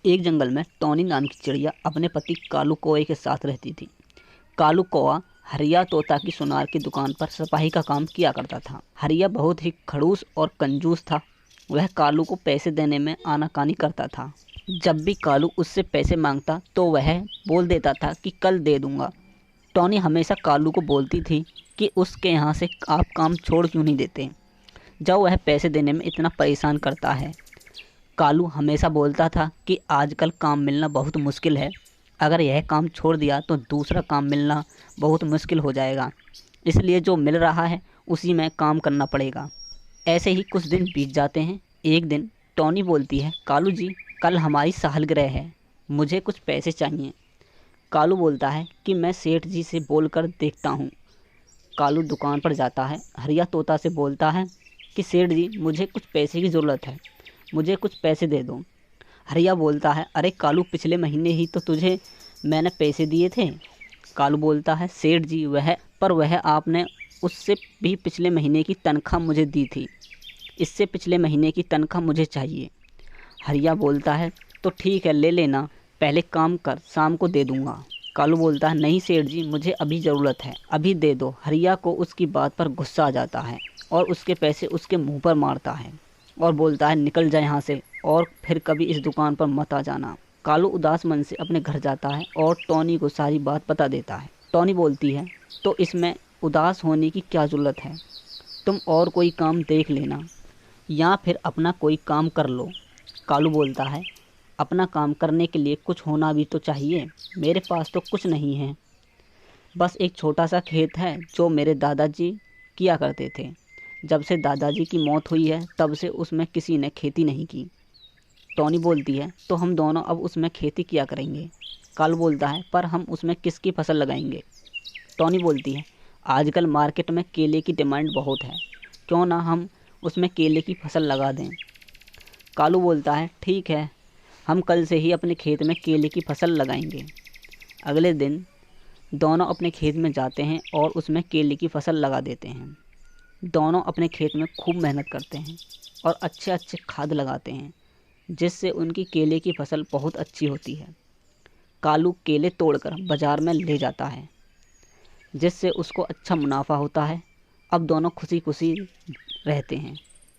एक जंगल में टॉनी नाम की चिड़िया अपने पति कालू कौवे के साथ रहती थी। कालू कौवा हरिया तोता की सुनार की दुकान पर सिपाही का काम किया करता था। हरिया बहुत ही खड़ूस और कंजूस था। वह कालू को पैसे देने में आनाकानी करता था। जब भी कालू उससे पैसे मांगता तो वह बोल देता था कि कल दे दूंगा। टॉनी हमेशा कालू को बोलती थी कि उसके यहाँ से आप काम छोड़ क्यों नहीं देते, जब वह पैसे देने में इतना परेशान करता है। कालू हमेशा बोलता था कि आजकल काम मिलना बहुत मुश्किल है, अगर यह काम छोड़ दिया तो दूसरा काम मिलना बहुत मुश्किल हो जाएगा, इसलिए जो मिल रहा है उसी में काम करना पड़ेगा। ऐसे ही कुछ दिन बीत जाते हैं। एक दिन टॉनी बोलती है, कालू जी कल हमारी सालगिरह है, मुझे कुछ पैसे चाहिए। कालू बोलता है कि मैं सेठ जी से बोलकर देखता हूँ। कालू दुकान पर जाता है। हरिया तोता से बोलता है कि सेठ जी मुझे कुछ पैसे की ज़रूरत है, मुझे कुछ पैसे दे दो। हरिया बोलता है, अरे कालू पिछले महीने ही तो तुझे मैंने पैसे दिए थे। कालू बोलता है, सेठ जी वह आपने उससे भी पिछले महीने की तनख्वाह मुझे दी थी, इससे पिछले महीने की तनख्वाह मुझे चाहिए। हरिया बोलता है, तो ठीक है ले लेना, पहले काम कर, शाम को दे दूंगा। कालू बोलता है, नहीं सेठ जी मुझे अभी ज़रूरत है, अभी दे दो। हरिया को उसकी बात पर गुस्सा आ जाता है और उसके पैसे उसके मुंह पर मारता है और बोलता है, निकल जाए यहाँ से और फिर कभी इस दुकान पर मत आ जाना। कालू उदास मन से अपने घर जाता है और टॉनी को सारी बात बता देता है। टॉनी बोलती है, तो इसमें उदास होने की क्या ज़रूरत है, तुम और कोई काम देख लेना या फिर अपना कोई काम कर लो। कालू बोलता है, अपना काम करने के लिए कुछ होना भी तो चाहिए, मेरे पास तो कुछ नहीं है, बस एक छोटा सा खेत है जो मेरे दादाजी किया करते थे। जब से दादाजी की मौत हुई है तब से उसमें किसी ने खेती नहीं की। टॉनी बोलती है, तो हम दोनों अब उसमें खेती किया करेंगे। कालू बोलता है, पर हम उसमें किसकी फसल लगाएंगे। टॉनी बोलती है, आजकल मार्केट में केले की डिमांड बहुत है, क्यों ना हम उसमें केले की फसल लगा दें। कालू बोलता है, ठीक है, हम कल से ही अपने खेत में केले की फसल लगाएंगे। अगले दिन दोनों अपने खेत में जाते हैं और उसमें केले की फसल लगा देते हैं। दोनों अपने खेत में खूब मेहनत करते हैं और अच्छे अच्छे खाद लगाते हैं, जिससे उनकी केले की फसल बहुत अच्छी होती है। कालू केले तोड़कर बाज़ार में ले जाता है, जिससे उसको अच्छा मुनाफा होता है। अब दोनों खुशी खुशी रहते हैं।